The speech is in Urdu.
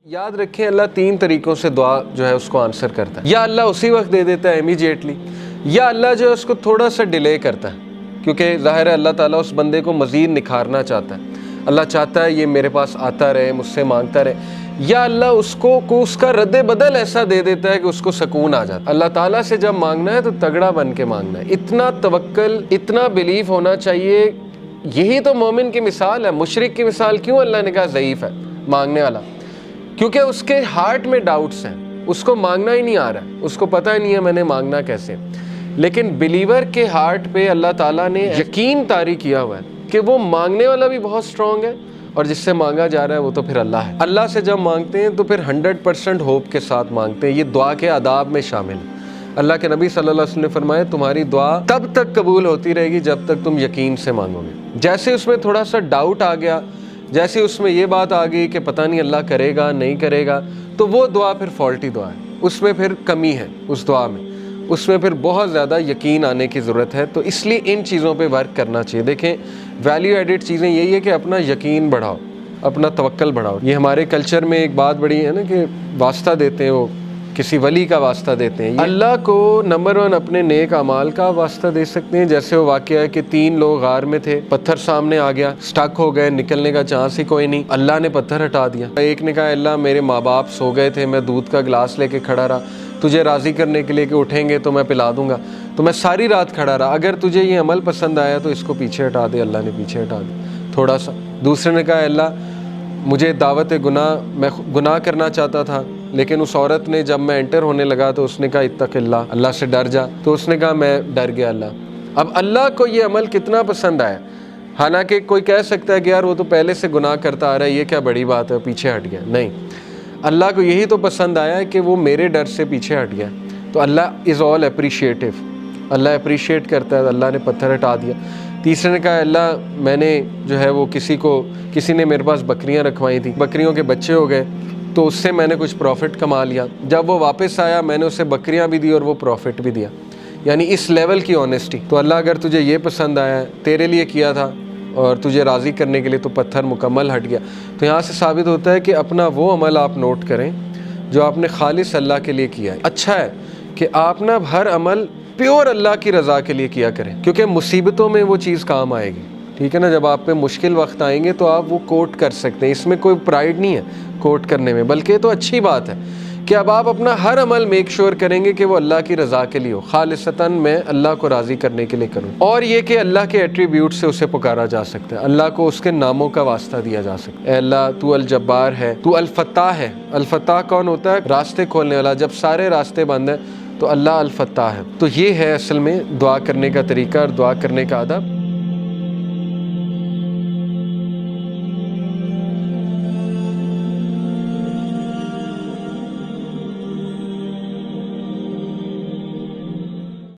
یاد رکھیں اللہ تین طریقوں سے دعا جو ہے اس کو آنسر کرتا ہے. یا اللہ اسی وقت دے دیتا ہے امیجیٹلی، یا اللہ جو ہے اس کو تھوڑا سا ڈیلے کرتا ہے، کیونکہ ظاہر ہے اللہ تعالیٰ اس بندے کو مزید نکھارنا چاہتا ہے. اللہ چاہتا ہے یہ میرے پاس آتا رہے، مجھ سے مانگتا رہے. یا اللہ اس کو اس کا رد بدل ایسا دے دیتا ہے کہ اس کو سکون آ جاتا ہے. اللہ تعالیٰ سے جب مانگنا ہے تو تگڑا بن کے مانگنا ہے، اتنا توکل، اتنا بیلیف ہونا چاہیے. یہی تو مومن کی مثال ہے. مشرک کی مثال کیوں اللہ نے کہا ضعیف ہے مانگنے والا؟ کیونکہ اس کے ہارٹ میں ڈاؤٹس ہیں، اس کو مانگنا ہی نہیں آ رہا ہے، اس کو پتہ ہی نہیں ہے میں نے مانگنا کیسے. لیکن بلیور کے ہارٹ پہ اللہ تعالیٰ نے یقین طاری کیا ہوا ہے کہ وہ مانگنے والا بھی بہت اسٹرانگ ہے، اور جس سے مانگا جا رہا ہے وہ تو پھر اللہ ہے. اللہ سے جب مانگتے ہیں تو پھر 100% ہوپ کے ساتھ مانگتے ہیں. یہ دعا کے آداب میں شامل ہے. اللہ کے نبی صلی اللہ علیہ وسلم نے فرمایا تمہاری دعا تب تک قبول ہوتی رہے گی جب تک تم یقین سے مانگو گے. جیسے اس میں تھوڑا سا ڈاؤٹ آ گیا، جیسے اس میں یہ بات آ گئی کہ پتہ نہیں اللہ کرے گا نہیں کرے گا، تو وہ دعا پھر فالٹی دعا ہے، اس میں پھر کمی ہے. اس دعا میں اس میں پھر بہت زیادہ یقین آنے کی ضرورت ہے. تو اس لیے ان چیزوں پہ ورک کرنا چاہیے. دیکھیں ویلیو ایڈڈ چیزیں یہی ہے کہ اپنا یقین بڑھاؤ، اپنا توکل بڑھاؤ. یہ ہمارے کلچر میں ایک بات بڑی ہے نا کہ واسطہ دیتے ہیں، وہ کسی ولی کا واسطہ دیتے ہیں. اللہ کو نمبر 1 اپنے نیک اعمال کا واسطہ دے سکتے ہیں. جیسے وہ واقعہ ہے کہ 3 لوگ غار میں تھے، پتھر سامنے آ گیا، سٹک ہو گئے، نکلنے کا چانس ہی کوئی نہیں. اللہ نے پتھر ہٹا دیا. ایک نے کہا اللہ میرے ماں باپ سو گئے تھے، میں دودھ کا گلاس لے کے کھڑا رہا تجھے راضی کرنے کے لیے کہ اٹھیں گے تو میں پلا دوں گا، تو میں ساری رات کھڑا رہا. اگر تجھے یہ عمل پسند آیا تو اس کو پیچھے ہٹا دے. اللہ نے پیچھے ہٹا دیا تھوڑا سا. دوسرے نے کہا اللہ مجھے دعوت گناہ، میں گناہ کرنا چاہتا تھا، لیکن اس عورت نے جب میں انٹر ہونے لگا تو اس نے کہا اتق اللہ، اللہ سے ڈر جا. تو اس نے کہا میں ڈر گیا اللہ. اب اللہ کو یہ عمل کتنا پسند آیا. حالانکہ کوئی کہہ سکتا ہے کہ یار وہ تو پہلے سے گناہ کرتا آ رہا ہے، یہ کیا بڑی بات ہے، پیچھے ہٹ گیا. نہیں، اللہ کو یہی تو پسند آیا ہے کہ وہ میرے ڈر سے پیچھے ہٹ گیا. تو اللہ از آل اپریشیٹو، اللہ اپریشیٹ کرتا ہے. اللہ نے پتھر ہٹا دیا. تیسرے نے کہا اللہ میں نے جو ہے وہ کسی نے میرے پاس بکریاں رکھوائی تھیں، بکریوں کے بچے ہو گئے تو اس سے میں نے کچھ پروفٹ کما لیا. جب وہ واپس آیا میں نے اسے بکریاں بھی دی اور وہ پروفٹ بھی دیا. یعنی اس لیول کی آنیسٹی. تو اللہ اگر تجھے یہ پسند آیا ہے، تیرے لیے کیا تھا اور تجھے راضی کرنے کے لیے، تو پتھر مکمل ہٹ گیا. تو یہاں سے ثابت ہوتا ہے کہ اپنا وہ عمل آپ نوٹ کریں جو آپ نے خالص اللہ کے لیے کیا ہے. اچھا ہے کہ آپ نا ہر عمل پیور اللہ کی رضا کے لیے کیا کریں، کیونکہ مصیبتوں میں وہ چیز کام آئے گی. ٹھیک ہے نا، جب آپ پہ مشکل وقت آئیں گے تو آپ وہ کوٹ کر سکتے ہیں. اس میں کوئی پرائیڈ نہیں ہے کوٹ کرنے میں، بلکہ تو اچھی بات ہے کہ اب آپ اپنا ہر عمل میک شور کریں گے کہ وہ اللہ کی رضا کے لیے ہو، خالصتاً میں اللہ کو راضی کرنے کے لیے کروں. اور یہ کہ اللہ کے ایٹریبیوٹ سے اسے پکارا جا سکتا ہے، اللہ کو اس کے ناموں کا واسطہ دیا جا سکتا ہے. اے اللہ تو الجبار ہے، تو الفتاح ہے. الفتاح کون ہوتا ہے؟ راستے کھولنے والا. جب سارے راستے بند ہیں تو اللہ الفتاح ہے. تو یہ ہے اصل میں دعا کرنے کا طریقہ اور دعا کرنے کا ادب.